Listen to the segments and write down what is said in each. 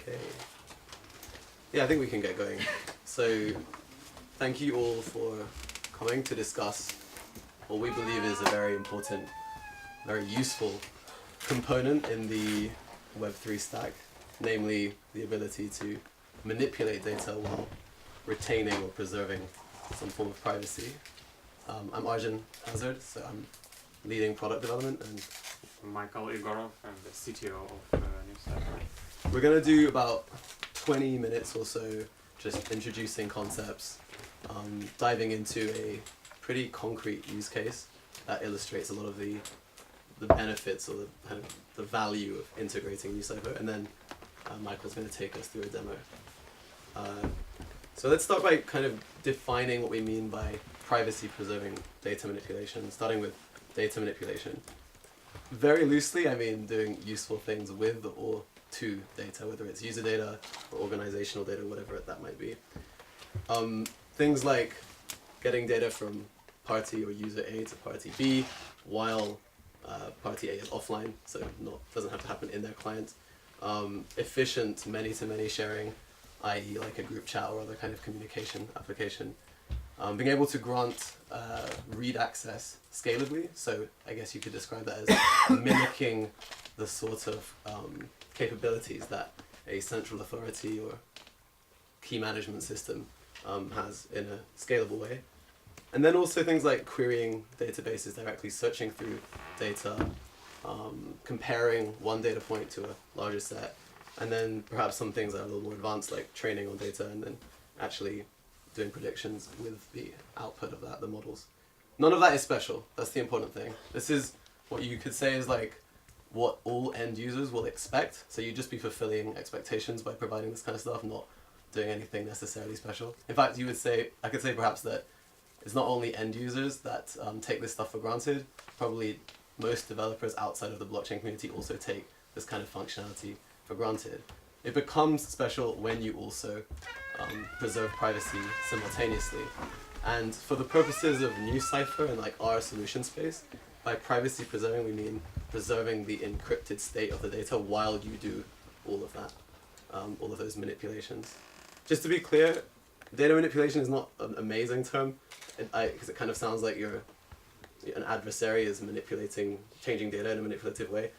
Okay. Yeah, I think we can get going. So, thank you all for coming to discuss what we believe is a very important, very useful component in the Web3 stack, namely the ability to manipulate data while retaining or preserving some form of privacy. I'm Arjun Hassard, so I'm leading product development, and Michael Egorov, I'm the CTO of NuCypher. We're going to do about 20 minutes or so just introducing concepts, diving into a pretty concrete use case that illustrates a lot of the benefits or the value of integrating NuCypher, and then Michael's going to take us through a demo. So let's start by kind of defining what we mean by privacy-preserving data manipulation, starting with data manipulation. Very loosely, I mean doing useful things with or to data, whether it's user data or organizational data, whatever that might be. Things like getting data from party or user A to party B while party A is offline, so doesn't have to happen in their client. Efficient many-to-many sharing, i.e. like a group chat or other kind of communication application. Being able to grant read access scalably, so I guess you could describe that as mimicking the sort of capabilities that a central authority or key management system has in a scalable way. And then also things like querying databases directly, searching through data, comparing one data point to a larger set, and then perhaps some things that are a little more advanced, like training on data and then actually doing predictions with the output of that, the models. None of that is special. That's the important thing. This is what you could say is like what all end users will expect. So you'd just be fulfilling expectations by providing this kind of stuff, not doing anything necessarily special. In fact, I could say perhaps that it's not only end users that take this stuff for granted. Probably most developers outside of the blockchain community also take this kind of functionality for granted. It becomes special when you also preserve privacy simultaneously. And for the purposes of NuCypher and like our solution space, by privacy preserving we mean preserving the encrypted state of the data while you do all of that, all of those manipulations. Just to be clear, data manipulation is not an amazing term, because it kind of sounds like an adversary is manipulating, changing data in a manipulative way.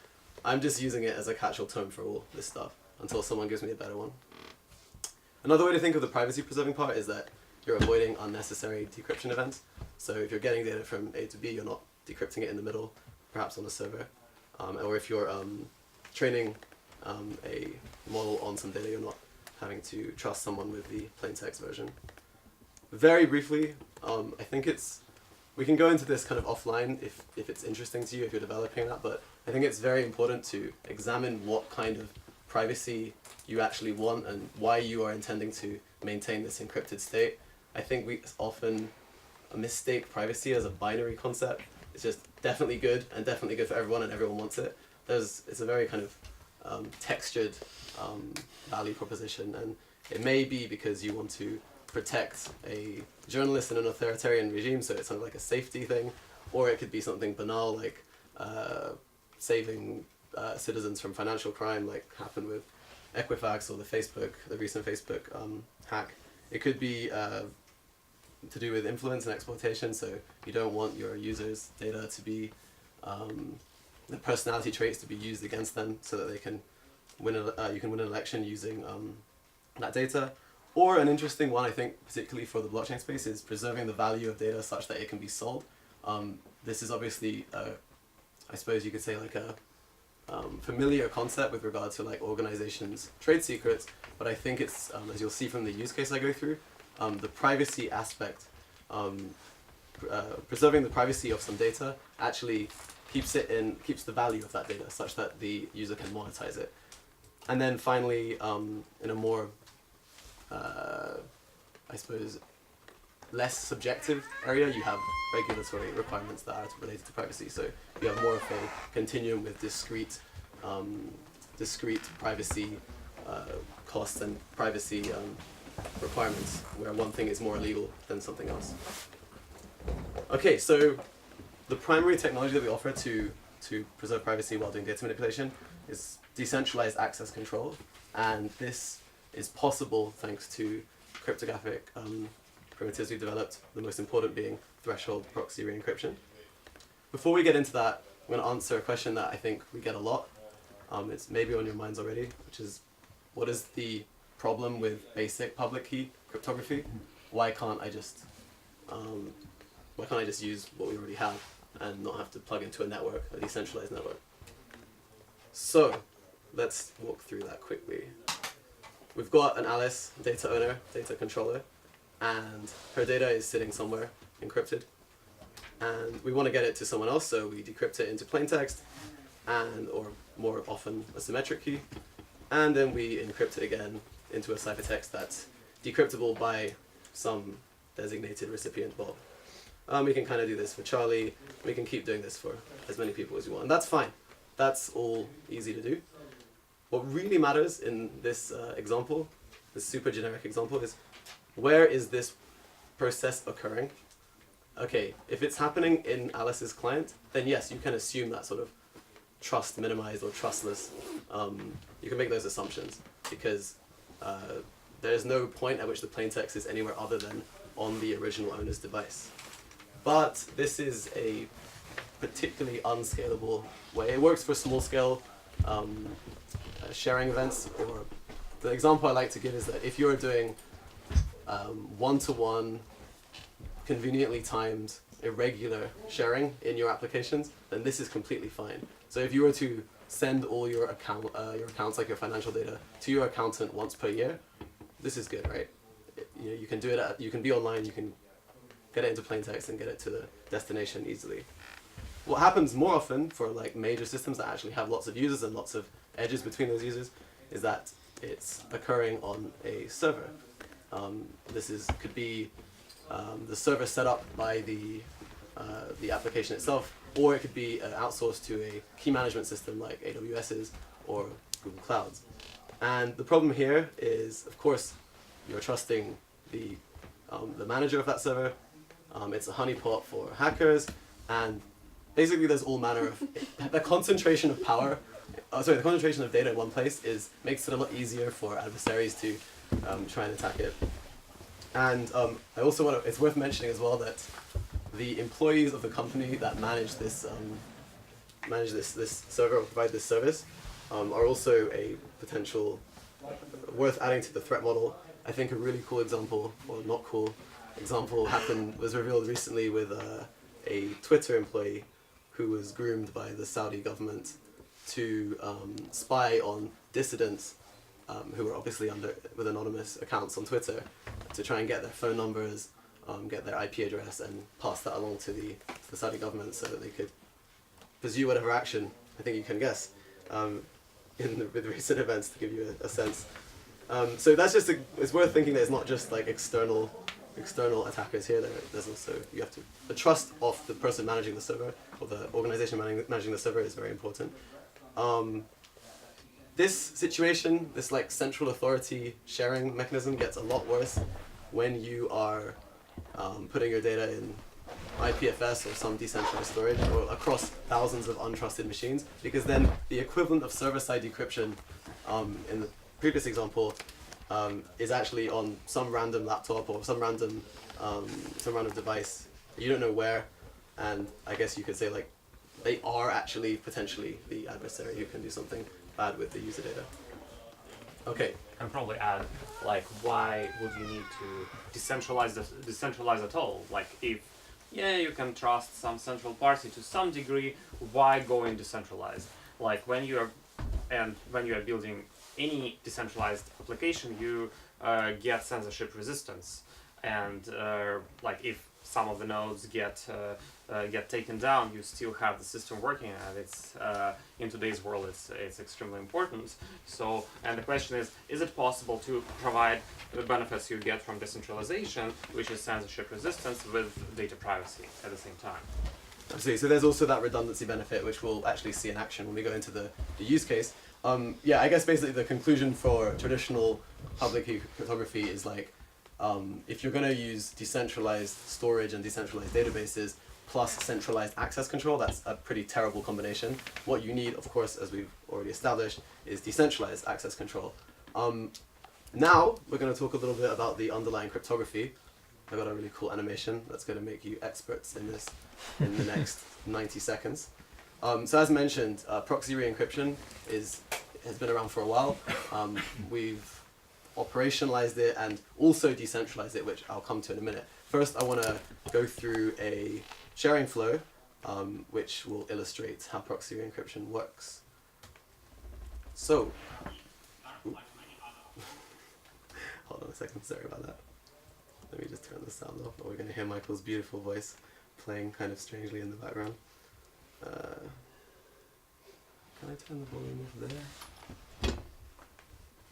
I'm just using it as a catch-all term for all this stuff until someone gives me a better one. Another way to think of the privacy preserving part is that you're avoiding unnecessary decryption events. So if you're getting data from A to B, you're not decrypting it in the middle, perhaps on a server. Or if you're training a model on some data, you're not having to trust someone with the plain text version. Very briefly, I think we can go into this kind of offline if it's interesting to you, if you're developing that, but I think it's very important to examine what kind of privacy you actually want and why you are intending to maintain this encrypted state. I think we often mistake privacy as a binary concept. It's just definitely good and definitely good for everyone and everyone wants it. It's a very kind of textured value proposition, and it may be because you want to protect a journalist in an authoritarian regime, so it's sort of like a safety thing, or it could be something banal like saving citizens from financial crime, like happened with Equifax or the recent Facebook hack. It could be to do with influence and exploitation, so you don't want your users' data to be, the personality traits to be used against them so that they can you can win an election using that data. Or an interesting one, I think, particularly for the blockchain space, is preserving the value of data such that it can be sold. This is obviously, I suppose you could say like a familiar concept with regard to like organizations' trade secrets, but I think it's, as you'll see from the use case I go through, the privacy aspect, preserving the privacy of some data actually keeps the value of that data such that the user can monetize it. And then finally, in a more, I suppose, less subjective area, you have regulatory requirements that are related to privacy. So you have more of a continuum with discrete privacy costs and privacy requirements, where one thing is more illegal than something else. Okay, so the primary technology that we offer to preserve privacy while doing data manipulation is decentralized access control, and this is possible thanks to cryptographic primitives we developed, the most important being threshold proxy re-encryption. Before we get into that, I'm going to answer a question that I think we get a lot. It's maybe on your minds already, which is, what is the problem with basic public key cryptography? Why can't I just use what we already have and not have to plug into a network, a decentralized network? So let's walk through that quickly. We've got an Alice data owner, data controller, and her data is sitting somewhere encrypted. And we want to get it to someone else, so we decrypt it into plain text, or more often a symmetric key, and then we encrypt it again into a ciphertext that's decryptable by some designated recipient Bob. We can kind of do this for Charlie. We can keep doing this for as many people as you want, and that's fine. That's all easy to do. What really matters in this example, this super generic example, is where is this process occurring? Okay, if it's happening in Alice's client, then yes, you can assume that sort of trust minimized or trustless. You can make those assumptions because there's no point at which the plaintext is anywhere other than on the original owner's device. But this is a particularly unscalable way. It works for small scale sharing events, or the example I like to give is that if you're doing one-to-one, conveniently timed, irregular sharing in your applications, then this is completely fine. So if you were to send all your accounts, like your financial data, to your accountant once per year, this is good, right? You can do it. You can be online. You can get it into plain text and get it to the destination easily. What happens more often for like major systems that actually have lots of users and lots of edges between those users is that it's occurring on a server. Could be the server set up by the application itself, or it could be outsourced to a key management system like AWS's or Google Cloud's. And the problem here is, of course, you're trusting the manager of that server. It's a honeypot for hackers, and basically there's all manner of the concentration of power. The concentration of data in one place makes it a lot easier for adversaries to try and attack it. And I also it's worth mentioning as well that the employees of the company that manage this server or provide this service are also a potential worth adding to the threat model. I think a really cool example, or not cool example, was revealed recently with a Twitter employee who was groomed by the Saudi government to spy on dissidents who were obviously with anonymous accounts on Twitter, to try and get their phone numbers, get their IP address, and pass that along to the Saudi government so that they could pursue whatever action I think you can guess with recent events, to give you a sense. So that's it's worth thinking that it's not just like external attackers here. There's also, the trust of the person managing the server, or the organization managing the server, is very important. This situation, this like central authority sharing mechanism, gets a lot worse when you are putting your data in IPFS or some decentralized storage, or across thousands of untrusted machines, because then the equivalent of server-side decryption in the previous example is actually on some random laptop or some random device. You don't know where, and I guess you could say like they are actually potentially the adversary who can do something bad with the user data. Okay. And probably add, like, why would you need to decentralize at all? Like, if you can trust some central party to some degree, why go in decentralized? Like when you are building any decentralized application, you get censorship resistance, and like if some of the nodes get taken down, you still have the system working, and it's in today's world it's extremely important. So, and the question is it possible to provide the benefits you get from decentralization, which is censorship resistance, with data privacy at the same time? Absolutely. So there's also that redundancy benefit, which we'll actually see in action when we go into the use case. I guess basically the conclusion for traditional public key cryptography is like, if you're going to use decentralized storage and decentralized databases, plus centralized access control. That's a pretty terrible combination. What you need, of course, as we've already established, is decentralized access control. Now, we're going to talk a little bit about the underlying cryptography. I got a really cool animation that's going to make you experts in this in the next 90 seconds. So as mentioned, proxy re-encryption has been around for a while. We've operationalized it and also decentralized it, which I'll come to in a minute. First, I want to go through a sharing flow, which will illustrate how proxy re-encryption works. So, hold on a second, sorry about that. Let me just turn the sound off, or we're going to hear Michael's beautiful voice playing kind of strangely in the background. Can I turn the volume off there?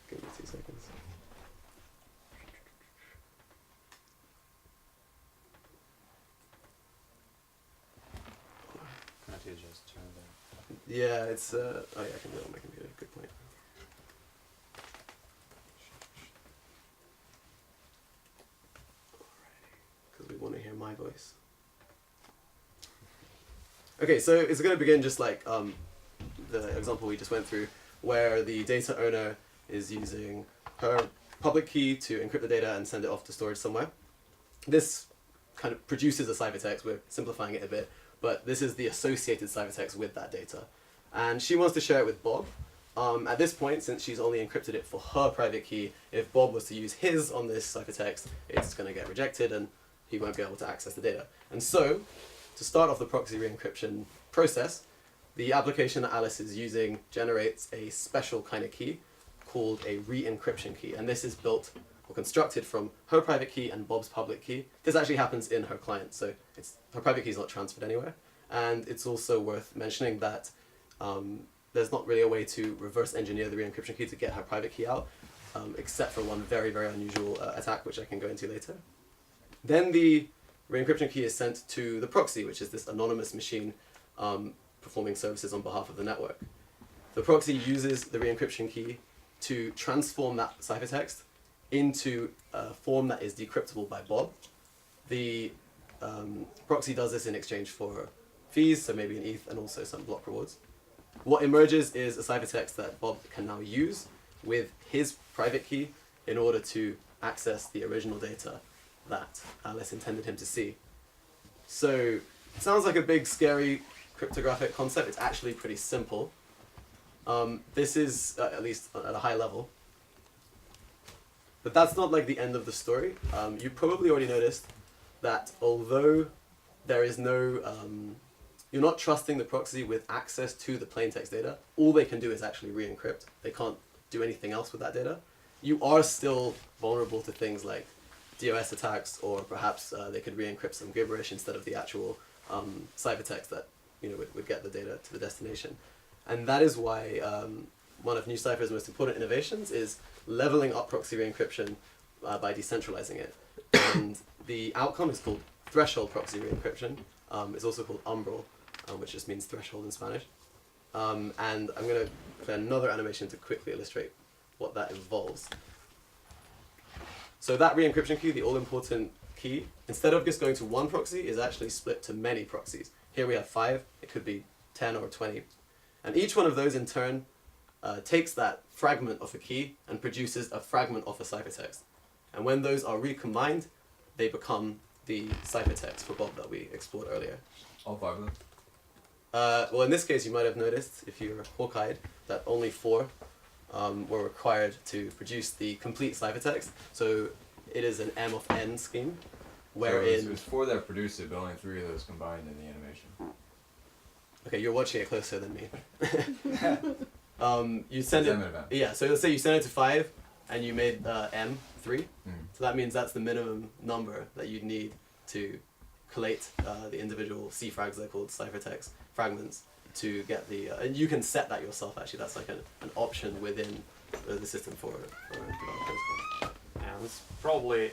Give me 2 seconds. Can't you just turn it? Yeah, it's, oh yeah, I can do it on my computer, good point. Because we want to hear my voice. Okay, so it's going to begin just like the example we just went through, where the data owner is using her public key to encrypt the data and send it off to storage somewhere. This kind of produces a ciphertext. We're simplifying it a bit, but this is the associated ciphertext with that data. And she wants to share it with Bob. At this point, since she's only encrypted it for her private key, if Bob was to use his on this ciphertext, it's going to get rejected and he won't be able to access the data. And so, to start off the proxy re-encryption process, the application that Alice is using generates a special kind of key called a re-encryption key. And this is built or constructed from her private key and Bob's public key. This actually happens in her client, so her private key is not transferred anywhere. And it's also worth mentioning that there's not really a way to reverse engineer the re-encryption key to get her private key out, except for one very, very unusual attack, which I can go into later. Then the re-encryption key is sent to the proxy, which is this anonymous machine performing services on behalf of the network. The proxy uses the re-encryption key to transform that ciphertext into a form that is decryptable by Bob. The proxy does this in exchange for fees, so maybe an ETH and also some block rewards. What emerges is a ciphertext that Bob can now use with his private key in order to access the original data that Alice intended him to see. So it sounds like a big, scary cryptographic concept. It's actually pretty simple. This is, at least at a high level. But that's not like the end of the story. You probably already noticed that although there is no, you're not trusting the proxy with access to the plaintext data, all they can do is actually re-encrypt. They can't do anything else with that data. You are still vulnerable to things like DOS attacks, or perhaps they could re-encrypt some gibberish instead of the actual ciphertext that would get the data to the destination. And that is why one of NuCypher's most important innovations is leveling up proxy re-encryption by decentralizing it. And the outcome is called threshold proxy re-encryption. It's also called umbral, which just means threshold in Spanish. And I'm going to play another animation to quickly illustrate what that involves. So that re-encryption key, the all-important key, instead of just going to one proxy, is actually split to many proxies. Here we have 5, it could be 10 or 20. And each one of those in turn takes that fragment of a key and produces a fragment of a ciphertext. And when those are recombined, they become the ciphertext for Bob that we explored earlier. All 5 of them? Well, in this case, you might have noticed, if you're hawk-eyed, that only 4 were required to produce the complete ciphertext. So it is an M of N scheme, wherein... So it was 4 that produced it, but only 3 of those combined in the animation. Okay, you're watching it closer than me. You send it... M. Yeah, so let's say you send it to 5, and you made M 3. Mm. So that means that's the minimum number that you'd need to collate the individual C frags, they're called ciphertext fragments, to get the... and you can set that yourself, actually. That's like an option within the system for developers. And it's probably...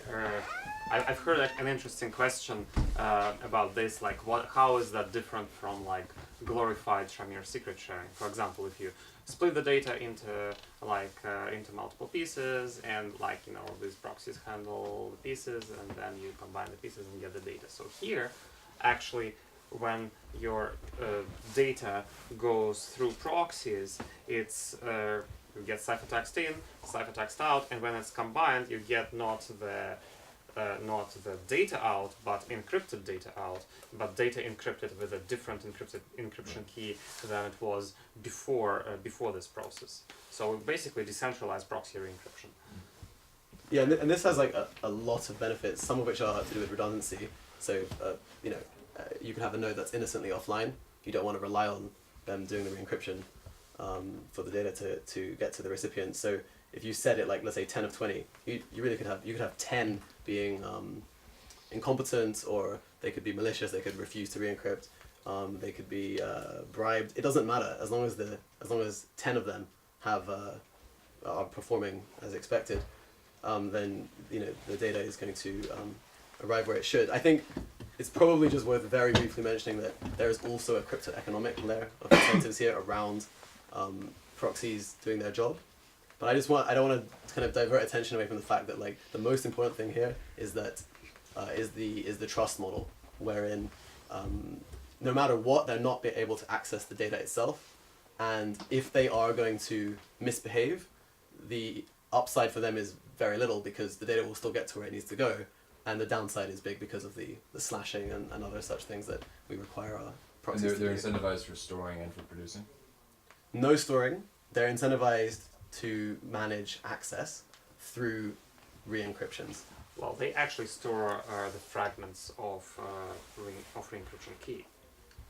I've heard an interesting question about this, like how is that different from like glorified Shamir secret sharing? For example, if you split the data into into multiple pieces, and these proxies handle the pieces, and then you combine the pieces and get the data. So here, actually, when your data goes through proxies, it's you get ciphertext in, ciphertext out, and when it's combined, you get not the data out, but encrypted data out, but data encrypted with a different encryption key than it was before this process. So basically, decentralized proxy re-encryption. Yeah, and this has like a lot of benefits, some of which are to do with redundancy. So you can have a node that's innocently offline. You don't want to rely on them doing the re-encryption for the data to get to the recipient. So if you set it like, let's say 10 of 20, you really could have 10 being incompetent, or they could be malicious, they could refuse to re-encrypt, they could be bribed. It doesn't matter as long as 10 of them are performing as expected. Then the data is going to arrive where it should. I think it's probably just worth very briefly mentioning that there is also a crypto-economic layer of incentives here around proxies doing their job. But I don't want to kind of divert attention away from the fact that like the most important thing here is that is the trust model, wherein no matter what, they're not able to access the data itself, and if they are going to misbehave, the upside for them is very little because the data will still get to where it needs to go, and the downside is big because of the slashing and other such things that we require our proxies And they're to do. incentivized for storing and for producing? No storing. They're incentivized to manage access through re-encryptions. Well, they actually store the fragments of re-encryption key,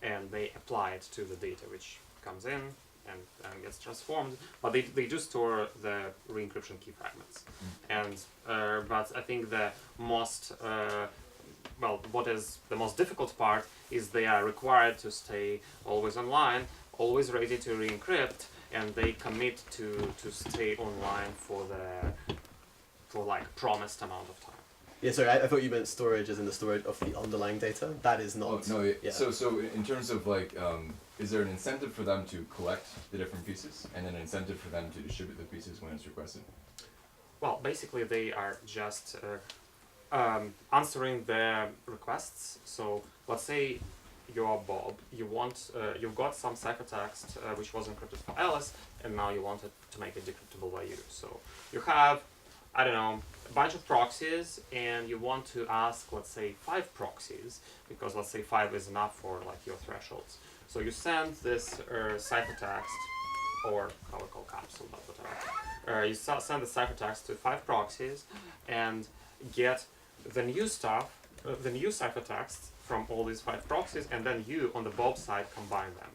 and they apply it to the data which comes in and gets transformed. But they do store the re-encryption key fragments. And but I think the most what is the most difficult part is they are required to stay always online, always ready to re-encrypt, and they commit to stay online for like promised amount of time. Yeah, sorry, I thought you meant storage as in the storage of the underlying data. That is not. Oh, no, yeah. So in terms of like, is there an incentive for them to collect the different pieces, and then an incentive for them to distribute the pieces when it's requested? Well, basically they are just answering the requests. So let's say you're Bob, you've got some ciphertext which was encrypted for Alice, and now you want it to make it decryptable by you. So you have, I don't know, a bunch of proxies, and you want to ask, let's say, 5 proxies, because let's say 5 is enough for like your thresholds. So you send this ciphertext, or how we call capsule, but whatever. You send the ciphertext to 5 proxies, and get the new stuff, the new ciphertext from all these 5 proxies, and then you, on the Bob side, combine them.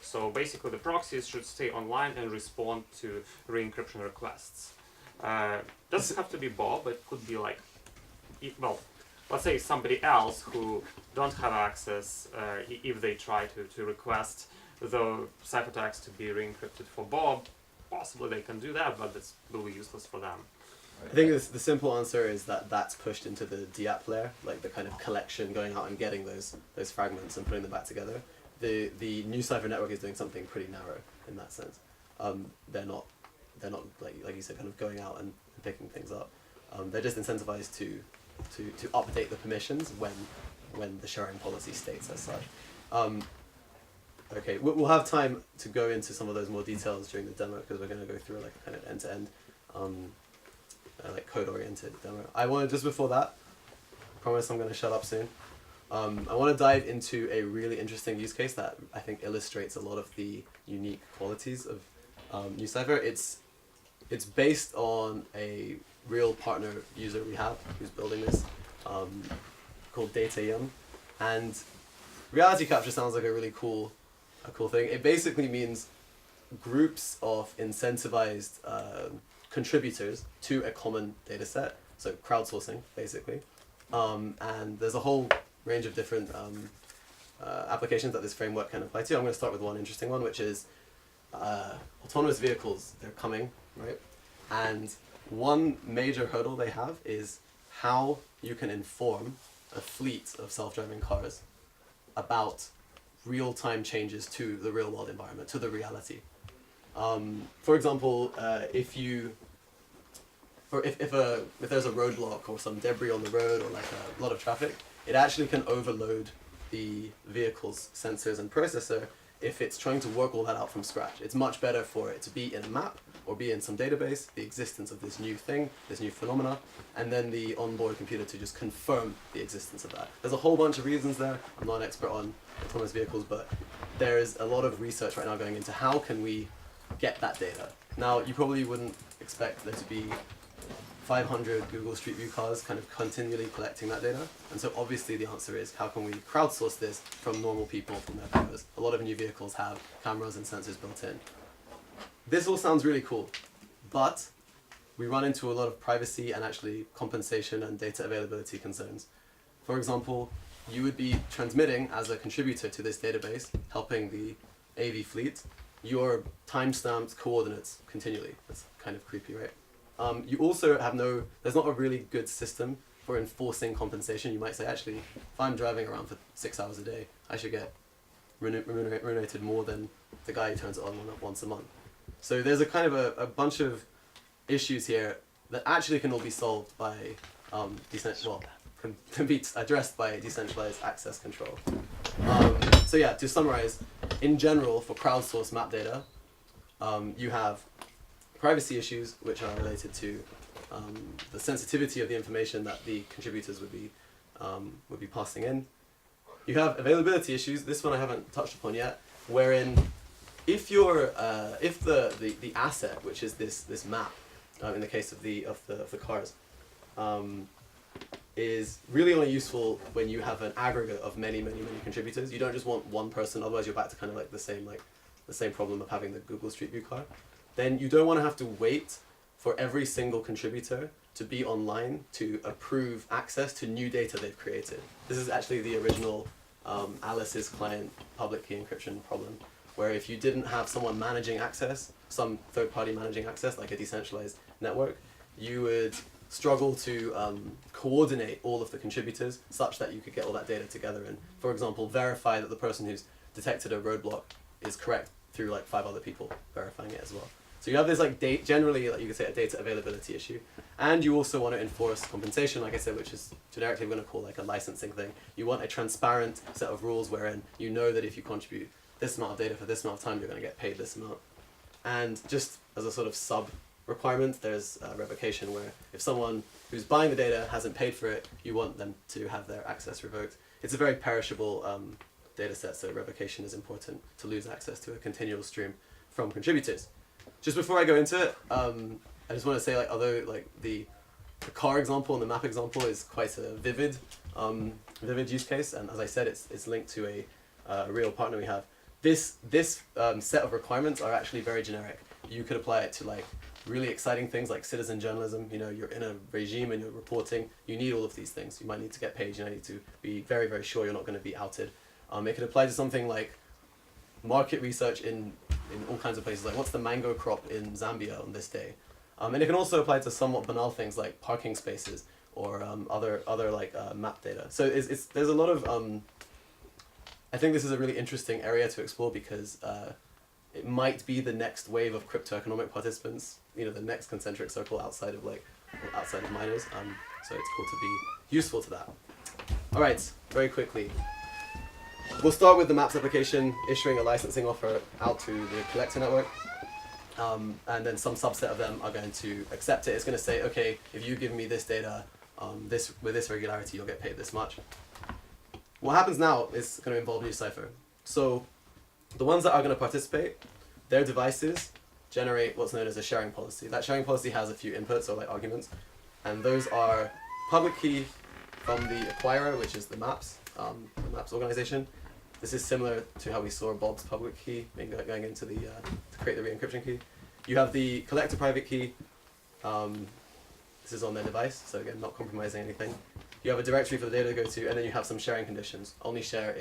So basically the proxies should stay online and respond to re-encryption requests. Doesn't have to be Bob, it could be like, let's say somebody else who don't have access, if they try to request the ciphertext to be re-encrypted for Bob, possibly they can do that, but it's really useless for them. I think the simple answer is that that's pushed into the DApp layer, like the kind of collection, going out and getting those fragments and putting them back together. The NuCypher network is doing something pretty narrow in that sense. They're not like you said, kind of going out and picking things up. They're just incentivized to update the permissions when the sharing policy states as such. Okay, we'll have time to go into some of those more details during the demo, because we're going to go through like a kind of end-to-end like code-oriented demo. I want to, just before that, I promise I'm going to shut up soon. I want to dive into a really interesting use case that I think illustrates a lot of the unique qualities of NuCypher. It's based on a real partner user we have who's building this, called DataYum, and reality capture sounds like a really cool thing. It basically means groups of incentivized contributors to a common data set, so crowdsourcing basically, and there's a whole range of different applications that this framework can apply to. I'm going to start with one interesting one, which is autonomous vehicles. They're coming, right? And one major hurdle they have is how you can inform a fleet of self-driving cars about real-time changes to the real-world environment, to the reality. For example, if there's a roadblock or some debris on the road or like a lot of traffic, it actually can overload the vehicle's sensors and processor if it's trying to work all that out from scratch. It's much better for it to be in a map or be in some database, the existence of this new thing, this new phenomena, and then the onboard computer to just confirm the existence of that. There's a whole bunch of reasons there. I'm not an expert on autonomous vehicles, but there is a lot of research right now going into how can we get that data. Now, you probably wouldn't expect there to be 500 Google Street View cars kind of continually collecting that data. And so obviously the answer is, how can we crowdsource this from normal people, from their drivers? A lot of new vehicles have cameras and sensors built in. This all sounds really cool, but we run into a lot of privacy and actually compensation and data availability concerns. For example, you would be transmitting as a contributor to this database, helping the AV fleet, your timestamped coordinates continually. That's kind of creepy, right? You also have there's not a really good system for enforcing compensation. You might say, actually, if I'm driving around for 6 hours a day, I should get remunerated more than the guy who turns it on once a month. So there's a kind of a bunch of issues here that actually can all be solved by can be addressed by decentralized access control. So yeah, to summarize, in general, for crowdsourced map data, you have privacy issues which are related to the sensitivity of the information that the contributors would be passing in. You have availability issues. This one I haven't touched upon yet, wherein if the asset, which is this map, in the case of the cars, is really only useful when you have an aggregate of many contributors. You don't just want one person, otherwise you're back to kind of like the same problem of having the Google Street View car. Then you don't want to have to wait for every single contributor to be online to approve access to new data they've created. This is actually the original Alice's client public key encryption problem, where if you didn't have someone managing access, some third party managing access, like a decentralized network, you would struggle to coordinate all of the contributors such that you could get all that data together and, for example, verify that the person who's detected a roadblock is correct through like 5 other people verifying it as well. So you have this like generally, like you could say, a data availability issue, and you also want to enforce compensation, like I said, which is generically we're going to call like a licensing thing. You want a transparent set of rules wherein you know that if you contribute this amount of data for this amount of time, you're going to get paid this amount. And just as a sort of sub requirement, there's revocation, where if someone who's buying the data hasn't paid for it, you want them to have their access revoked. It's a very perishable data set, so revocation is important to lose access to a continual stream from contributors. Just before I go into it, I just want to say, like, although like the car example and the map example is quite a vivid use case, and as I said, it's linked to a real partner we have. This set of requirements are actually very generic. You could apply it to like really exciting things like citizen journalism. You know, you're in a regime and you're reporting. You need all of these things. You might need to get paid. You need to be very, very sure you're not going to be outed. It could apply to something like market research in all kinds of places, like what's the mango crop in Zambia on this day. And it can also apply to somewhat banal things like parking spaces or other like map data. So there's a lot of I think this is a really interesting area to explore because it might be the next wave of cryptoeconomic participants. You know, the next concentric circle outside of miners. So it's cool to be useful to that. All right, very quickly. We'll start with the Maps application issuing a licensing offer out to the collector network. And then some subset of them are going to accept it. It's going to say, okay, if you give me this data with this regularity, you'll get paid this much. What happens now is going to involve NuCypher. So the ones that are going to participate, their devices generate what's known as a sharing policy. That sharing policy has a few inputs or like arguments, and those are public key from the acquirer, which is the Maps organization. This is similar to how we saw Bob's public key going into the to create the re-encryption key. You have the collector private key. This is on their device, so again, not compromising anything. You have a directory for the data to go to, and then you have some sharing conditions. Only share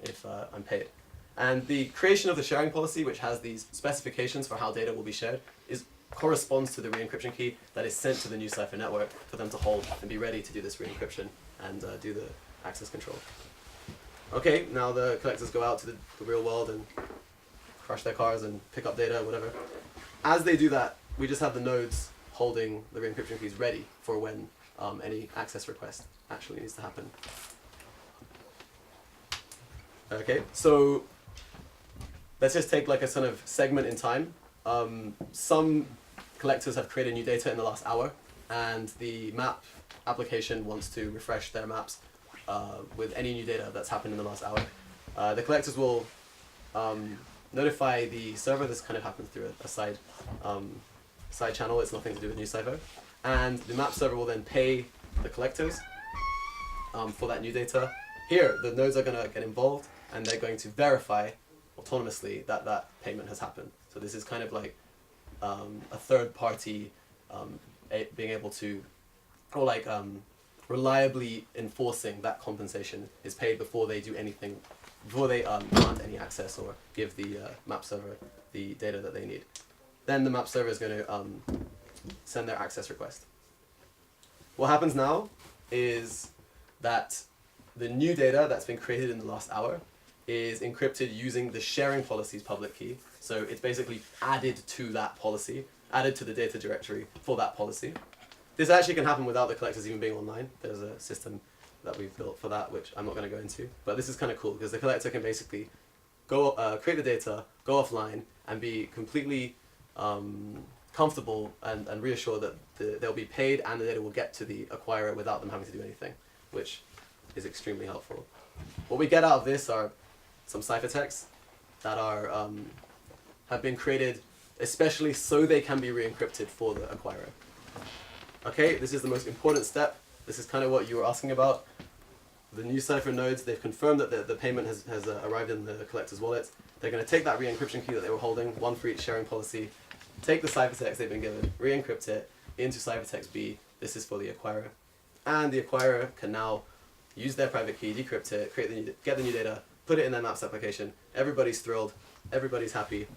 if I'm paid. And the creation of the sharing policy, which has these specifications for how data will be shared, corresponds to the re-encryption key that is sent to the NuCypher network for them to hold and be ready to do this re-encryption and do the access control. Okay, now the collectors go out to the real world and crush their cars and pick up data, whatever. As they do that, we just have the nodes holding the re-encryption keys ready for when any access request actually needs to happen. Okay, so let's just take like a sort of segment in time. Some collectors have created new data in the last hour, and the map application wants to refresh their maps with any new data that's happened in the last hour. The collectors will notify the server. This kind of happens through a side channel. It's nothing to do with NuCypher. And the map server will then pay the collectors for that new data. Here, the nodes are going to get involved, and they're going to verify autonomously that that payment has happened. So this is kind of like a third party being able to, or like reliably enforcing that compensation is paid before they do anything, before they grant any access or give the map server the data that they need. Then the map server is going to send their access request. What happens now is that the new data that's been created in the last hour is encrypted using the sharing policy's public key. So it's basically added to that policy, added to the data directory for that policy. This actually can happen without the collectors even being online. There's a system that we've built for that, which I'm not going to go into. But this is kind of cool because the collector can basically go create the data, go offline, and be completely comfortable and reassured that they'll be paid and the data will get to the acquirer without them having to do anything, which is extremely helpful. What we get out of this are some ciphertexts that are have been created especially so they can be re-encrypted for the acquirer. Okay, this is the most important step. This is kind of what you were asking about. The NuCypher nodes, they've confirmed that the payment has arrived in the collector's wallet. They're going to take that re-encryption key that they were holding, one for each sharing policy, take the ciphertext they've been given, re-encrypt it into ciphertext B. This is for the acquirer. And the acquirer can now use their private key, decrypt it, get the new data, put it in their maps application. Everybody's thrilled, everybody's happy,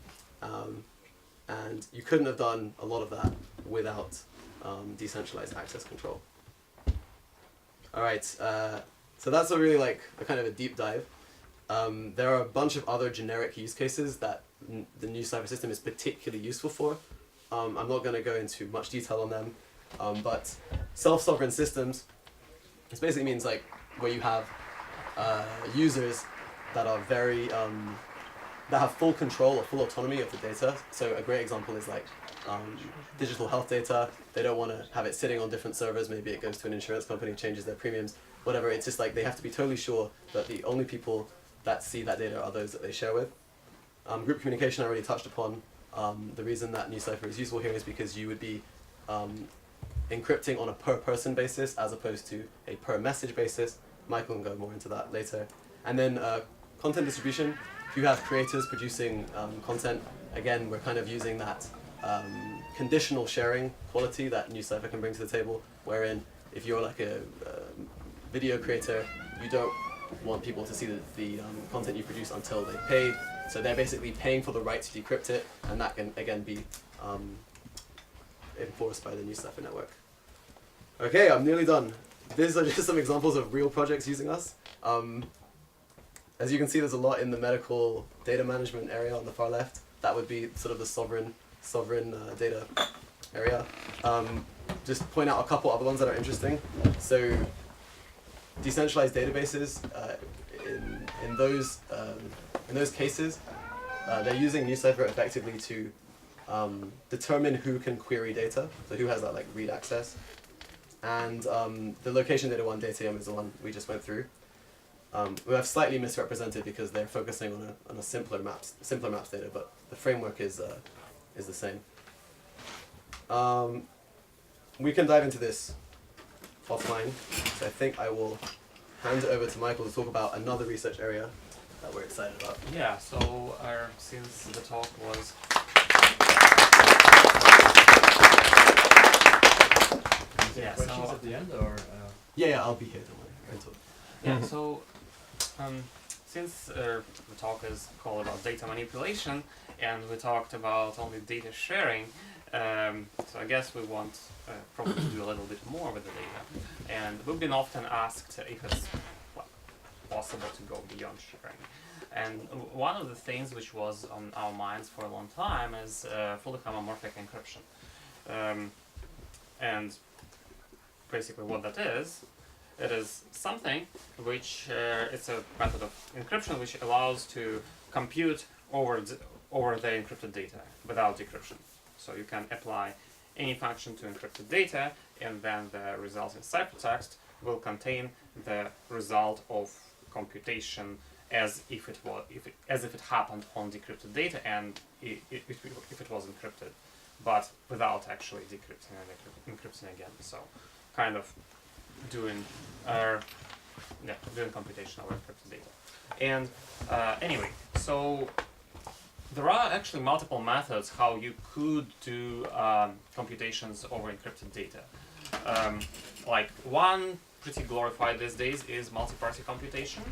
and you couldn't have done a lot of that without decentralized access control. All right, so that's a really like a kind of a deep dive. There are a bunch of other generic use cases that the NuCypher system is particularly useful for. I'm not going to go into much detail on them, but self-sovereign systems, this basically means like where you have users that are very that have full control or full autonomy of the data. So a great example is like digital health data. They don't want to have it sitting on different servers. Maybe it goes to an insurance company, changes their premiums, whatever. It's just like they have to be totally sure that the only people that see that data are those that they share with. Group communication I already touched upon. The reason that NuCypher is useful here is because you would be encrypting on a per person basis as opposed to a per message basis. Michael can go more into that later. And then content distribution. If you have creators producing content, again, we're kind of using that conditional sharing quality that NuCypher can bring to the table, wherein if you're like a video creator, you don't want people to see the content you produce until they've paid. So they're basically paying for the right to decrypt it, and that can, again, be enforced by the NuCypher network. Okay, I'm nearly done. These are just some examples of real projects using us. As you can see, there's a lot in the medical data management area on the far left. That would be sort of the sovereign data area. Just point out a couple other ones that are interesting. So decentralized databases, in those cases, they're using NuCypher effectively to determine who can query data, so who has that like read access. And the location data one, DataM, is the one we just went through. We have slightly misrepresented because they're focusing on a simpler maps data, but the framework is the same. We can dive into this offline, so I think I will hand it over to Michael to talk about another research area that we're excited about. Yeah, so since the talk was questions at the end, or Yeah, I'll be here. Don't worry. yeah, so since the talk is called about data manipulation, and we talked about only data sharing, so I guess we want probably to do a little bit more with the data. And we've been often asked if it's possible to go beyond sharing. And one of the things which was on our minds for a long time is fully homomorphic encryption. And basically what that is it is something which it's a method of encryption which allows to compute over the encrypted data without decryption. So you can apply any function to encrypted data, and then the resulting ciphertext will contain the result of computation as if it happened on decrypted data and if it was encrypted, but without actually decrypting and encrypting again. So, kind of doing computation over encrypted data. And anyway, so there are actually multiple methods how you could do computations over encrypted data. Like one pretty glorified these days is multi-party computation,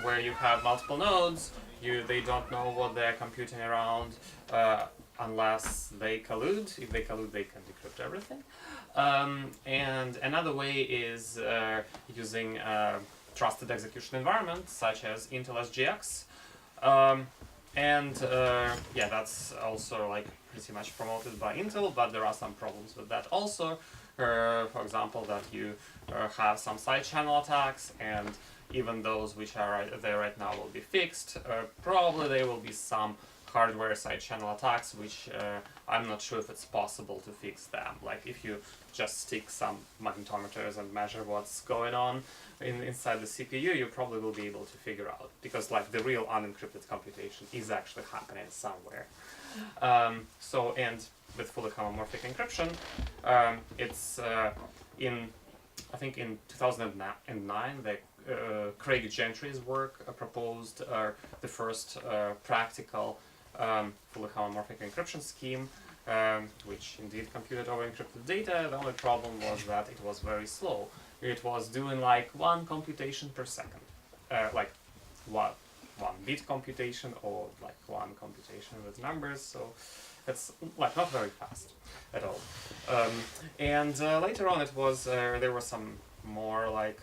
where you have multiple nodes. They don't know what they're computing around unless they collude. If they collude, they can decrypt everything. And another way is using trusted execution environments such as Intel SGX. Yeah, that's also like pretty much promoted by Intel, but there are some problems with that also. For example, that you have some side channel attacks, and even those which are there right now will be fixed. Probably there will be some hardware side channel attacks, which I'm not sure if it's possible to fix them. Like if you just stick some magnetometers and measure what's going on inside the CPU, you probably will be able to figure out, because like the real unencrypted computation is actually happening somewhere. And with fully homomorphic encryption, it's I think in 2009, Craig Gentry's work proposed the first practical fully homomorphic encryption scheme, which indeed computed over encrypted data. The only problem was that it was very slow. It was doing like 1 computation per second, like one bit computation or like 1 computation with numbers. So it's like not very fast at all. Later on, it was there were some more like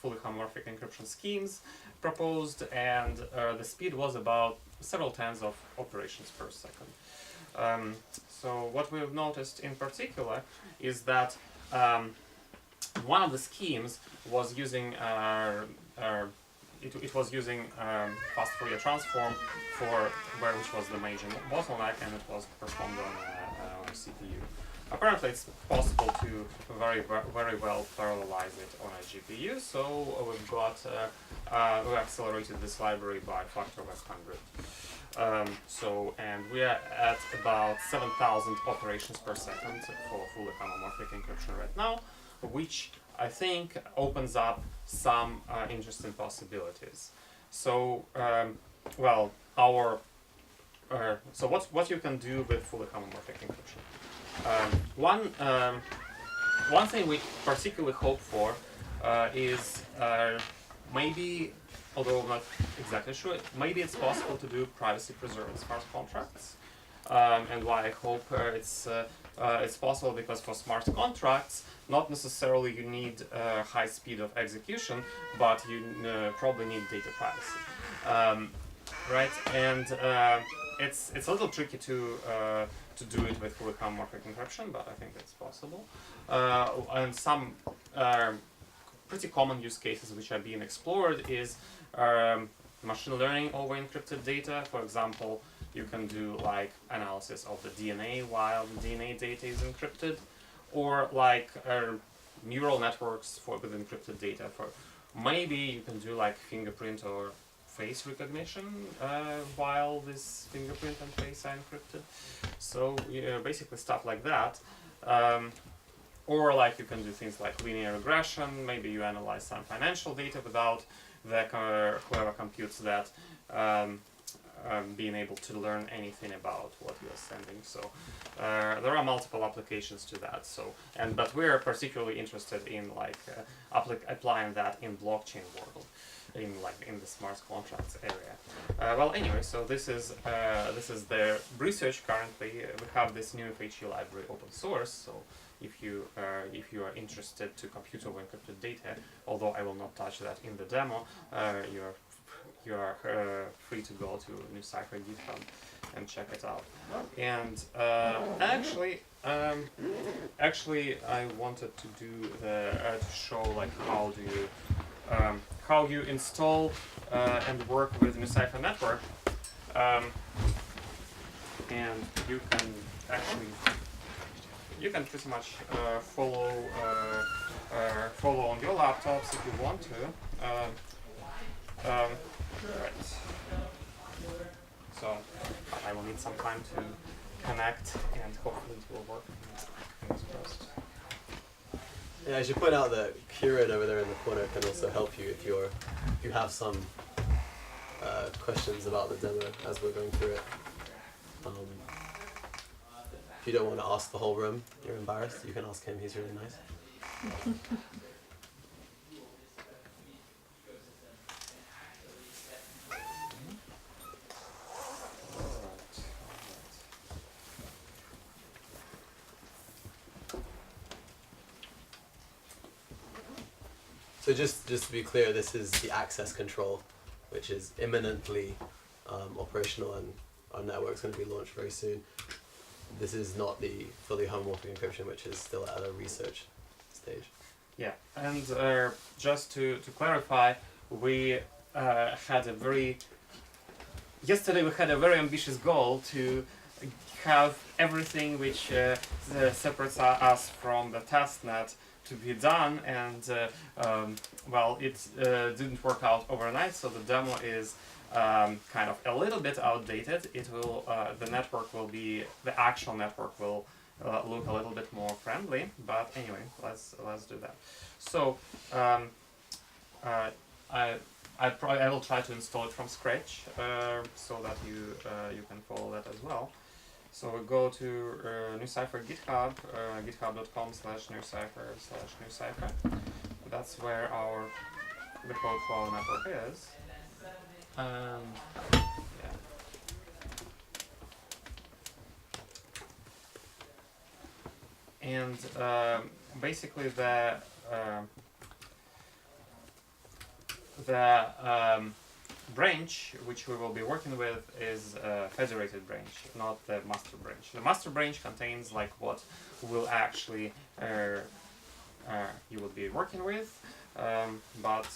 fully homomorphic encryption schemes proposed, and the speed was about several tens of operations per second. So what we've noticed in particular is that one of the schemes was using it was using fast Fourier transform which was the major bottleneck, and it was performed on a CPU. Apparently, it's possible to very well parallelize it on a GPU. So we've got we accelerated this library by a factor of 100. And we are at about 7,000 operations per second for fully homomorphic encryption right now, which I think opens up some interesting possibilities. So, so what you can do with fully homomorphic encryption? One thing we particularly hope for is maybe, although I'm not exactly sure, maybe it's possible to do privacy-preserving smart contracts. And why I hope it's possible, because for smart contracts, not necessarily you need high speed of execution, but you probably need data privacy, right? And it's a little tricky to do it with fully homomorphic encryption, but I think it's possible. And some pretty common use cases which are being explored is machine learning over encrypted data. For example, you can do like analysis of the DNA while the DNA data is encrypted, or like neural networks with encrypted data. For maybe you can do like fingerprint or face recognition while this fingerprint and face are encrypted. So basically stuff like that. Or like you can do things like linear regression. Maybe you analyze some financial data without whoever computes that being able to learn anything about what you are sending. So there are multiple applications to that. But we are particularly interested in like applying that in blockchain world, in the smart contracts area. Well, anyway, so this is the research currently. We have this new FHE library open source. So if you are interested to compute over encrypted data, although I will not touch that in the demo, you're you are free to go to NuCypher GitHub and check it out. And actually, I wanted to do to show like how you install and work with NuCypher network. And you can pretty much follow on your laptops if you want to. Right. So I will need some time to connect, and hopefully it will work. Fingers crossed. Yeah, I should point out that Kieran over there in the corner can also help you if you have some questions about the demo as we're going through it. If you don't want to ask the whole room, you're embarrassed, you can ask him, he's really nice. So just to be clear, this is the access control, which is imminently operational, and our network's going to be launched very soon. This is not the fully homomorphic encryption, which is still at a research stage. Yeah, and just to clarify, we yesterday we had a very ambitious goal to have everything which separates us from the testnet to be done, and well, it didn't work out overnight, so the demo is kind of a little bit outdated. It will, the actual network will look a little bit more friendly, but anyway, let's do that. So I will try to install it from scratch so that you can follow that as well. So we go to NuCypher GitHub, github.com/NuCypher/NuCypher. That's where the code for our network is. Yeah. And basically the branch which we will be working with is a federated branch, not the master branch. The master branch contains like what will actually you will be working with, but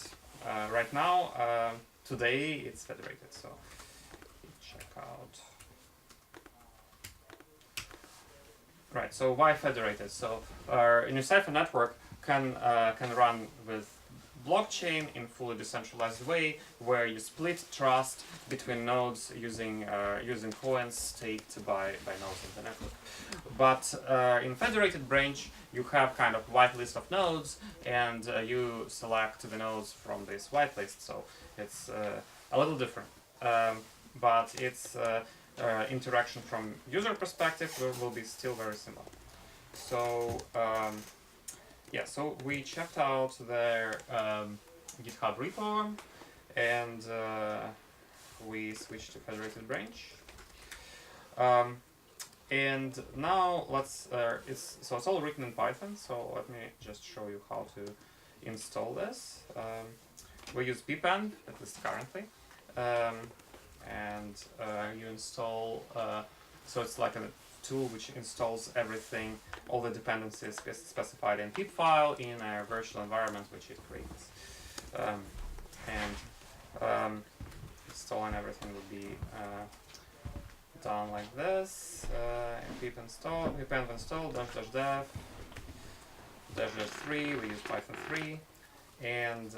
right now, today it's federated. So check out. Right. So why federated? So our NuCypher network can run with blockchain in fully decentralized way, where you split trust between nodes using coins staked by nodes in the network. But in federated branch, you have kind of whitelist of nodes, and you select the nodes from this whitelist. So it's a little different, but its interaction from user perspective will be still very similar. So yeah, so we checked out their GitHub repo, and we switched to federated branch. And now let's it's all written in Python. So let me just show you how to install this. We use ppen, at least currently, and you install. So it's like a tool which installs everything, all the dependencies specified in pip file in a virtual environment which it creates. Installing everything would be done like this. Pip install --dev -3. We use Python 3, and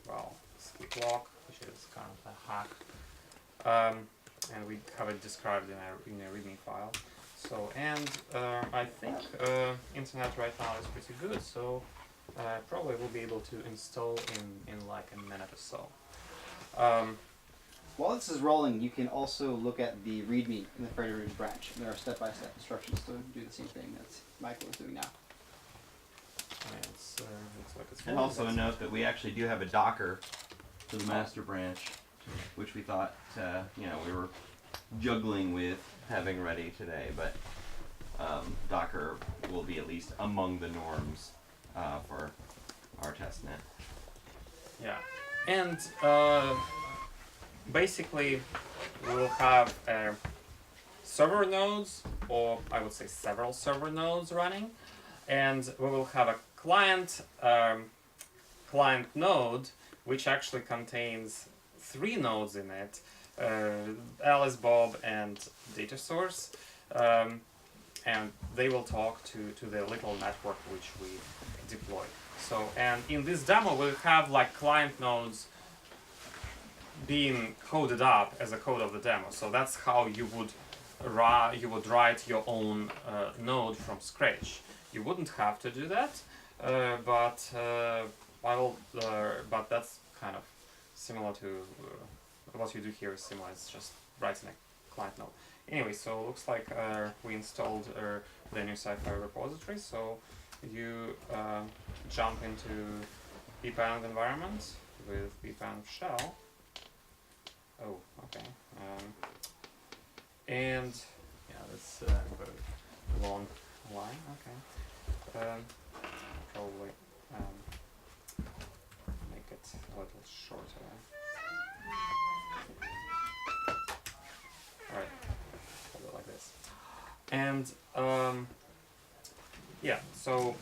well, skip lock, which is kind of a hack, and we have it described in a README file. So, and I think internet right now is pretty good, so probably we'll be able to install in like a minute or so. While this is rolling, you can also look at the README in the federated branch. There are step-by-step instructions to do the same thing that Michael is doing now. It's like it's And also a note that we actually do have a Docker for the master branch, which we thought we were juggling with having ready today, but Docker will be at least among the norms for our testnet. Yeah, and basically, we will have server nodes, or I would say several server nodes running, and we will have a client node which actually contains 3 nodes in it: Alice, Bob, and data source, and they will talk to the little network which we deploy. So, and in this demo, we'll have like client nodes being coded up as a code of the demo. So that's how you would write your own node from scratch. You wouldn't have to do that, but that's kind of similar to what you do here is similar. It's just writing a client node. Anyway, so it looks like we installed the NuCypher repository. So you jump into ppound environment with ppound shell. Oh, okay. And yeah, that's a long line. Okay. Probably make it a little shorter. All right. Hold it like this. And yeah. So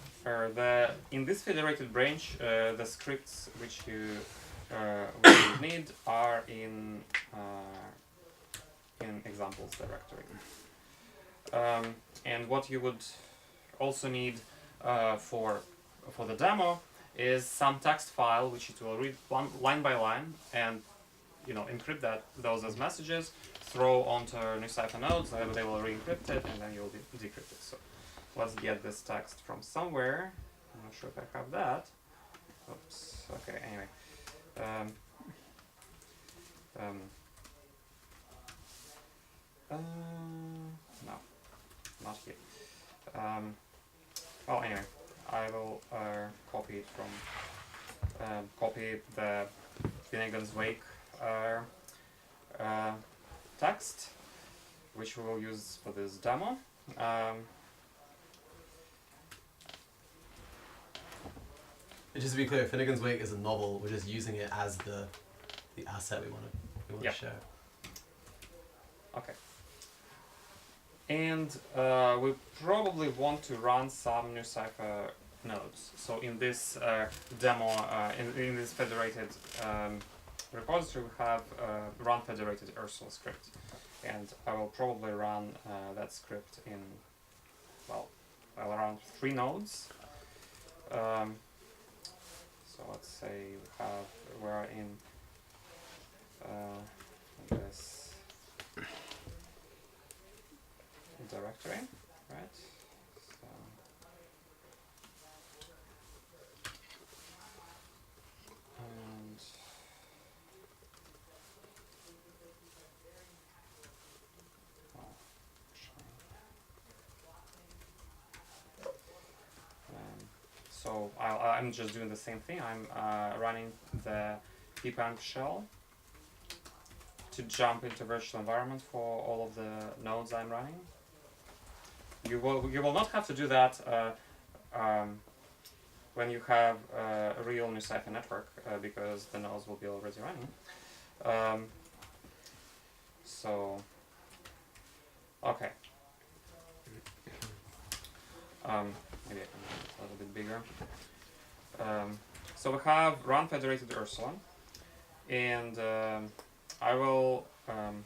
in this federated branch, the scripts which you will need are in examples directory. And what you would also need for the demo is some text file which it will read line by line and encrypt those as messages, throw onto NuCypher nodes, they will re-encrypt it, and then you'll decrypt it. So let's get this text from somewhere. I'm not sure if I have that. Oops. Okay. Anyway. No, not here. Well, anyway, I will copy it from copy the Finnegan's Wake text, which we will use for this demo. Just to be clear, Finnegan's Wake is a novel. We're just using it as the asset we want to Yep. share. Okay. And we probably want to run some NuCypher nodes. So in this demo, in this federated repository, we have run federated Ursula script, and I will probably run that script in around 3 nodes. So let's say we're in this directory, right? So and so I'm just doing the same thing. I'm running the ppound shell to jump into virtual environment for all of the nodes I'm running. You will not have to do that when you have a real NuCypher network because the nodes will be already running. So okay. Maybe I can make it a little bit bigger. So we have run federated Ursula, and I will one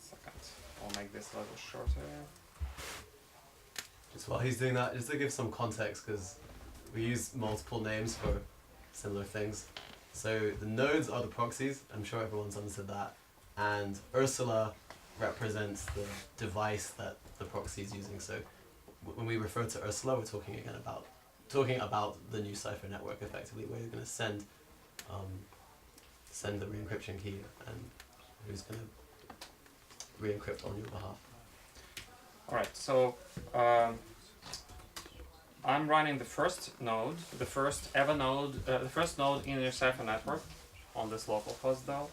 second. I'll make this a little shorter. Just while he's doing that, just to give some context, because we use multiple names for similar things. So the nodes are the proxies. I'm sure everyone's understood that. And Ursula represents the device that the proxy is using. So when we refer to Ursula, we're talking about the NuCypher network effectively, where you're going to send the re-encryption key and who's going to re-encrypt on your behalf. All right. So I'm running the first node, the first node in your NuCypher network on this local host though.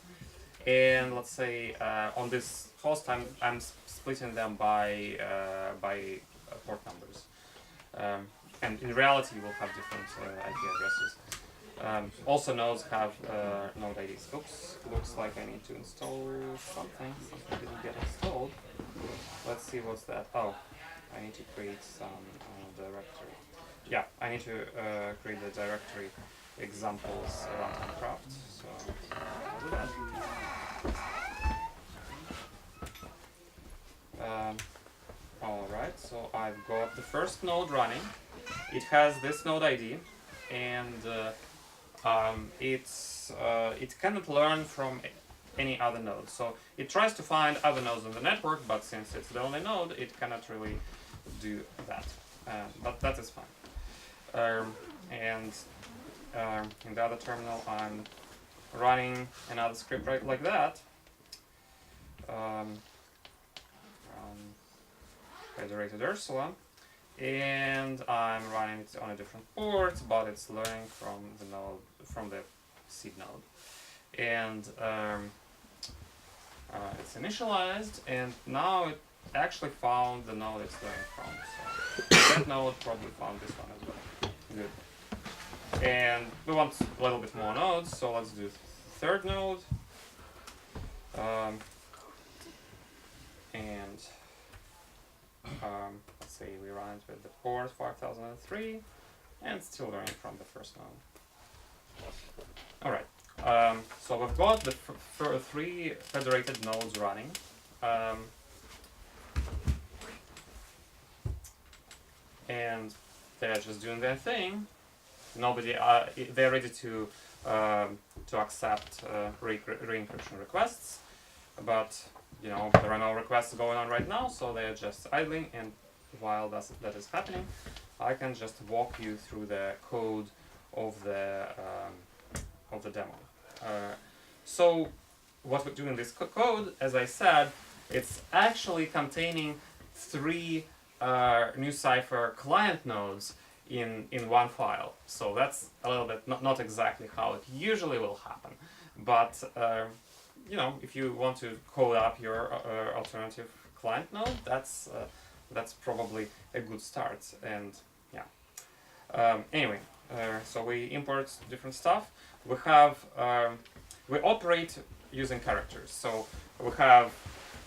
And let's say on this host I'm splitting them by port numbers. and in reality we'll have different IP addresses. Also nodes have node IDs. Oops, looks like I need to install something. Something didn't get installed. Let's see what's that. Oh, I need to create some directory. Yeah, I need to create the directory examples around Minecraft. So I'll do that. Alright, so I've got the first node running. It has this node ID, and it cannot learn from any other node. So it tries to find other nodes on the network, but since it's the only node, it cannot really do that. But that is fine. In the other terminal, I'm running another script right like that. Federated Ursula, and I'm running it on a different port, but it's learning from the node, from the seed node, and it's initialized, and now it actually found the node it's learning from. So that node probably found this one as well. Good. And we want a little bit more nodes, so let's do the third node. Let's say we run it with the port 5003, and still learning from the first node. Alright, so we've got the three federated nodes running. And they're just doing their thing. They're ready to accept re-encryption requests, but there are no requests going on right now, so they're just idling. And while that is happening, I can just walk you through the code of the demo. So what we do in this code, as I said, it's actually containing three NuCypher client nodes in one file. So that's a little bit not exactly how it usually will happen, but if you want to code up your alternative client node, that's probably a good start. And yeah. Anyway, so we import different stuff. We have we operate using characters. So we have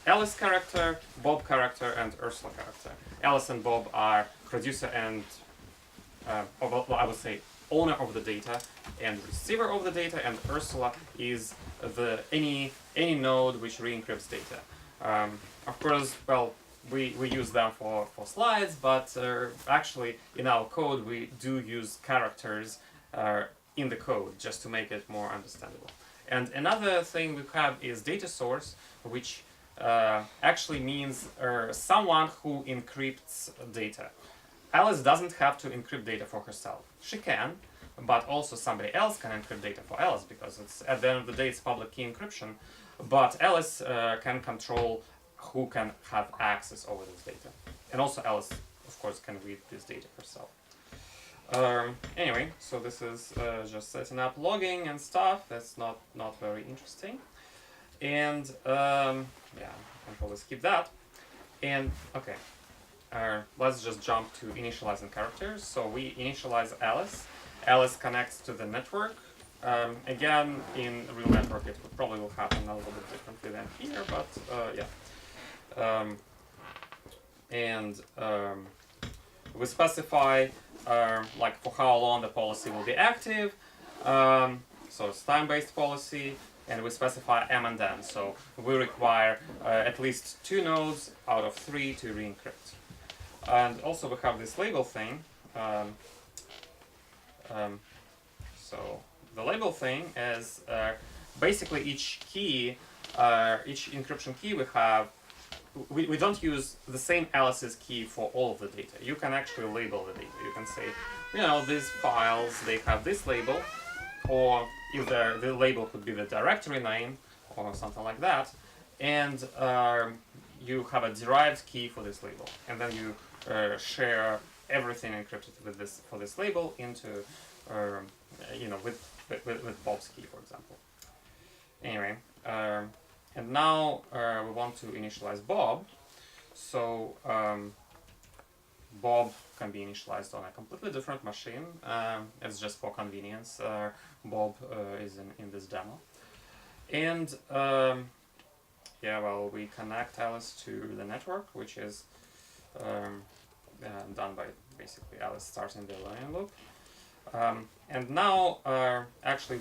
Alice character, Bob character, and Ursula character. Alice and Bob are producer and I would say owner of the data and receiver of the data, and Ursula is any node which re-encrypts data. Of course, well, we use them for slides, but actually in our code we do use characters in the code just to make it more understandable. And another thing we have is data source, which actually means someone who encrypts data. Alice doesn't have to encrypt data for herself. She can, but also somebody else can encrypt data for Alice, because it's at the end of the day it's public key encryption. But Alice can control who can have access over this data. And also Alice, of course, can read this data herself. Anyway, so this is just setting up logging and stuff. That's not very interesting. And yeah, I can probably skip that. And okay, let's just jump to initializing characters. So we initialize Alice. Alice connects to the network. Again, in a real network, it probably will happen a little bit differently than here, but yeah. We specify like for how long the policy will be active. So it's time-based policy, and we specify M and N. So we require at least 2 nodes out of 3 to re-encrypt. And also we have this label thing. So the label thing is basically each key, each encryption key we have, we don't use the same Alice's key for all of the data. You can actually label the data. You can say, these files, they have this label, or if the label could be the directory name or something like that, and you have a derived key for this label, and then you share everything encrypted for this label into with Bob's key, for example. Anyway, and now we want to initialize Bob. So Bob can be initialized on a completely different machine. It's just for convenience. Bob is in this demo. And yeah, well, we connect Alice to the network, which is done by basically Alice starting the learning loop. And now, actually,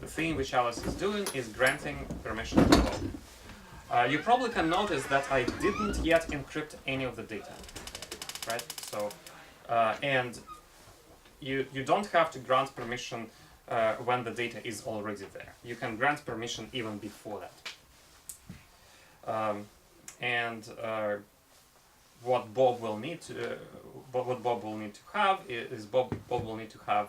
the thing which Alice is doing is granting permission to Bob. You probably can notice that I didn't yet encrypt any of the data, right? So, and you don't have to grant permission when the data is already there. You can grant permission even before that. What Bob will need to have is Bob will need to have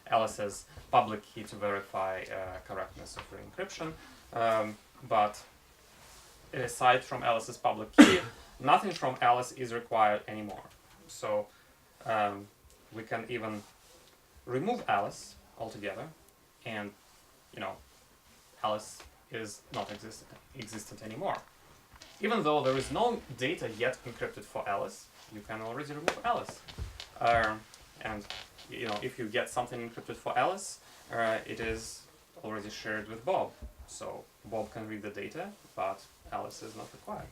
Alice's public key to verify correctness of the encryption. But aside from Alice's public key, nothing from Alice is required anymore. So we can even remove Alice altogether, and Alice is not existent anymore. Even though there is no data yet encrypted for Alice, you can already remove Alice. And if you get something encrypted for Alice, it is already shared with Bob. So Bob can read the data, but Alice is not required.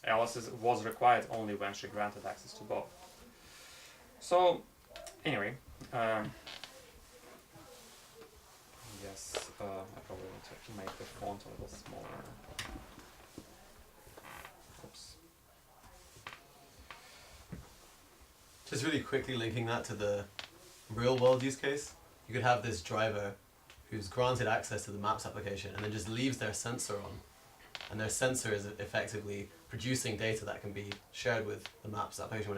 Alice was required only when she granted access to Bob. So anyway, yes, I probably need to make the font a little smaller. Oops. Just really quickly linking that to the real world use case, you could have this driver who's granted access to the Maps application and then just leaves their sensor on. And their sensor is effectively producing data that can be shared with the Maps application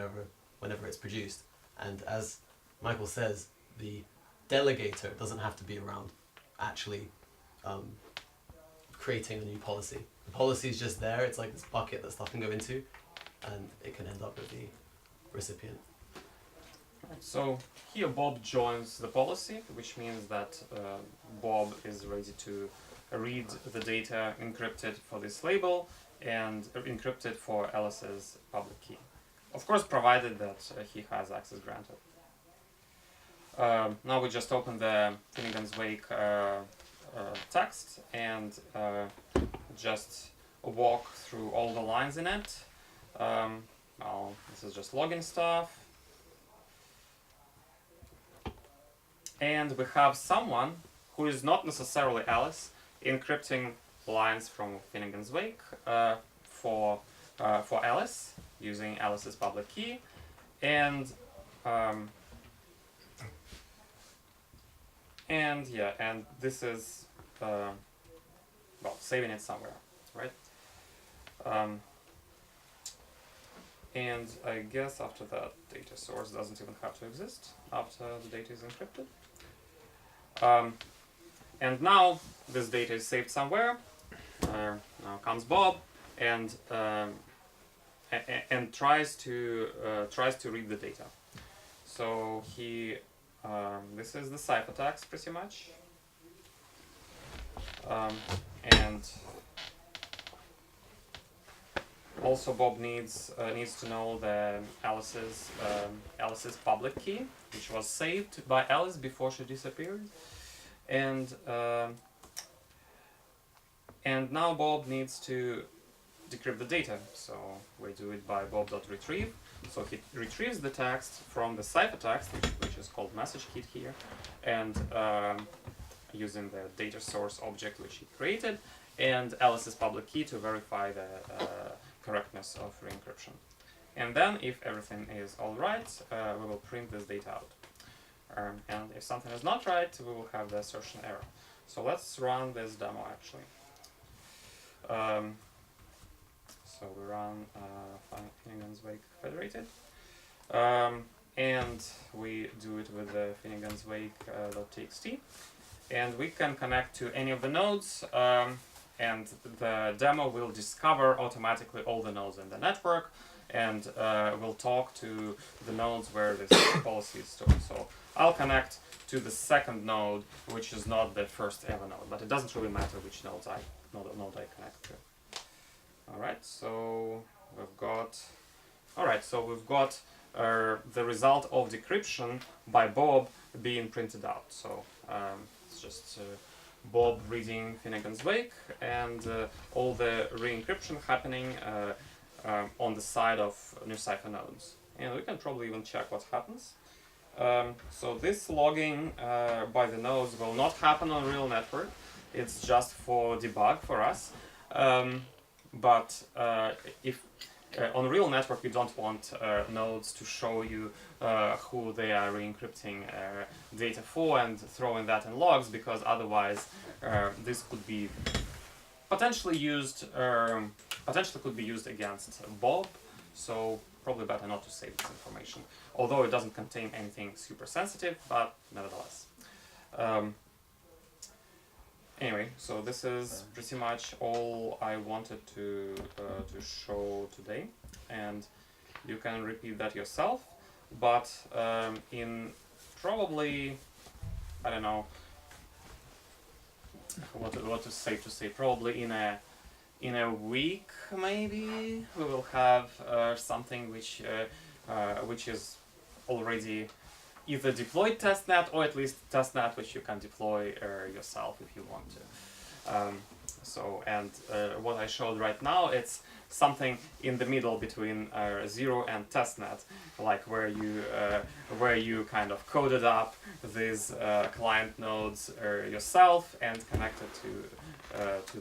whenever it's produced. And as Michael says, the delegator doesn't have to be around actually creating a new policy. The policy is just there, it's like this bucket that stuff can go into, and it can end up with the recipient. So here Bob joins the policy, which means that Bob is ready to read the data encrypted for this label and encrypted for Alice's public key. Of course, provided that he has access granted. Now we just open the Finnegan's Wake text and just walk through all the lines in it. Well, this is just login stuff. And we have someone who is not necessarily Alice encrypting lines from Finnegan's Wake for Alice using Alice's public key, and this is saving it somewhere, right? And I guess after that, data source doesn't even have to exist after the data is encrypted. And now this data is saved somewhere. Now comes Bob and tries to read the data. So he this is the ciphertext pretty much, and also Bob needs to know the Alice's public key, which was saved by Alice before she disappeared, and now Bob needs to decrypt the data. So we do it by bob.retrieve. So he retrieves the text from the ciphertext, which is called message kit here, and using the data source object which he created, and Alice's public key to verify the correctness of re-encryption. And then, if everything is all right, we will print this data out. And if something is not right, we will have the assertion error. So let's run this demo actually. So we run Finnegan's Wake federated, and we do it with the Finnegan's Wake .txt, and we can connect to any of the nodes, and the demo will discover automatically all the nodes in the network, and will talk to the nodes where this policy is stored. So I'll connect to the second node, which is not the first ever node, but it doesn't really matter which node I connect to. Alright, so we've got All right, so we've got the result of decryption by Bob being printed out. So it's just Bob reading Finnegan's Wake and all the re-encryption happening on the side of NuCypher nodes. And we can probably even check what happens. So this logging by the nodes will not happen on real network. It's just for debug for us. But if on real network you don't want nodes to show you who they are re-encrypting data for and throwing that in logs, because otherwise this could be potentially used against Bob. So probably better not to save this information, although it doesn't contain anything super sensitive, but nevertheless. Anyway, so this is pretty much all I wanted to show today, and you can repeat that yourself. But in probably, I don't know what to say. Probably in a week maybe we will have something which is already either deployed testnet or at least testnet which you can deploy yourself if you want to. What I showed right now, it's something in the middle between 0 and testnet, like where you kind of coded up these client nodes yourself and connected to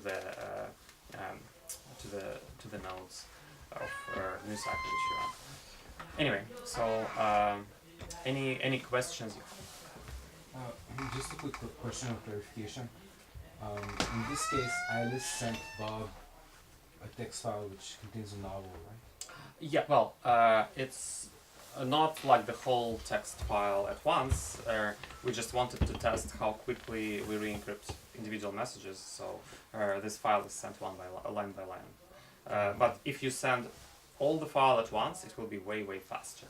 the nodes of NuCypher which you run. Anyway, so any questions? Just a quick question of clarification. In this case, Alice sent Bob a text file which contains a novel, right? Yeah, well, it's not like the whole text file at once. We just wanted to test how quickly we re-encrypt individual messages, so this file is sent line by line. But if you send all the file at once, it will be way faster.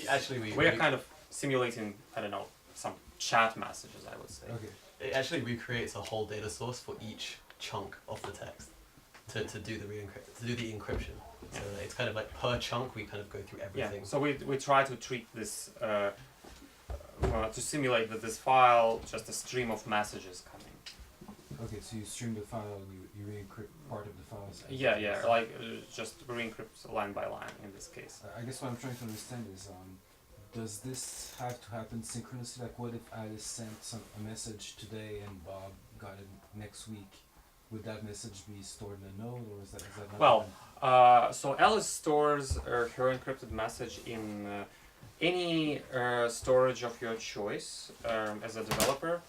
Actually, we are kind of simulating, I don't know, some chat messages, I would say. Okay. It actually recreates a whole data source for each chunk of the text to do the encryption. So it's kind of like per chunk we kind of go through everything. Yeah. So we try to treat this to simulate that this file just a stream of messages coming. Okay, so you stream the file, you re-encrypt part of the files. Yeah, like just re-encrypt line by line in this case. I guess what I'm trying to understand is, does this have to happen synchronously? Like, what if Alice sent a message today and Bob got it next week? Would that message be stored in a node, or is that not? Well, so Alice stores her encrypted message in any storage of your choice as a developer.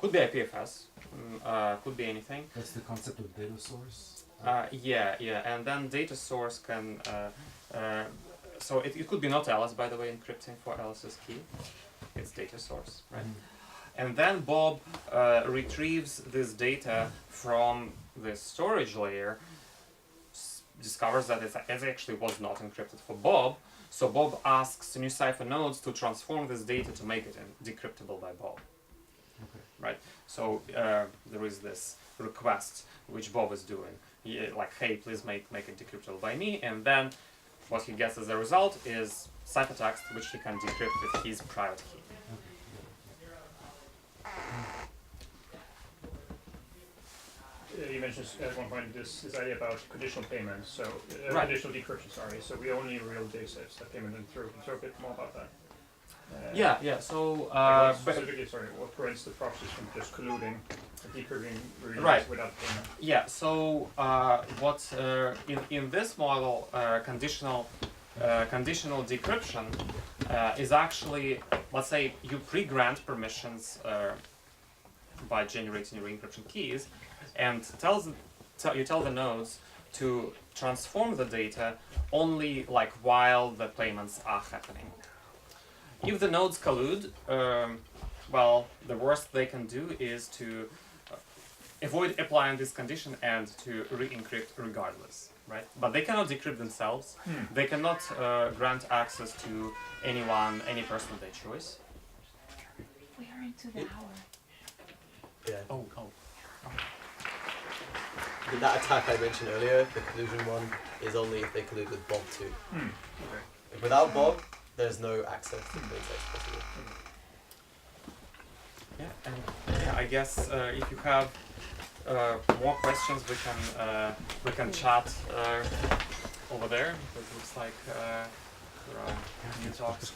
Could be IPFS, could be anything. That's the concept of data source? Yeah, and then data source can, so it could be not Alice, by the way, encrypting for Alice's key. It's data source, right? Mm-hmm. And then Bob retrieves this data from the storage layer, discovers that it actually was not encrypted for Bob, so Bob asks NuCypher nodes to transform this data to make it decryptable by Bob. Okay. Right, so there is this request which Bob is doing, like, hey, please make it decryptable by me, and then what he gets as a result is ciphertext which he can decrypt with his private key. You mentioned at one point this idea about conditional payments, so Right. conditional decryption. Sorry, so we only real data sets that payment went through. Can you talk a bit more about that? Yeah. So Like specifically, what prevents the proxies from just colluding, decrypting Right. without payment? yeah. So what in this model, conditional decryption is actually, let's say, you pre-grant permissions by generating your encryption keys, and you tell the nodes to transform the data only like while the payments are happening. If the nodes collude, well, the worst they can do is to avoid applying this condition and to re-encrypt regardless, right? But they cannot decrypt themselves. They cannot grant access to any person of their choice. We are into the hour. Yeah. Oh. that attack I mentioned earlier, the collusion one, is only if they collude with Bob too. Okay. Without Bob, there's no access to plain text possible. Yeah, and yeah, I guess if you have more questions, we can chat over there. It looks like there are new talks.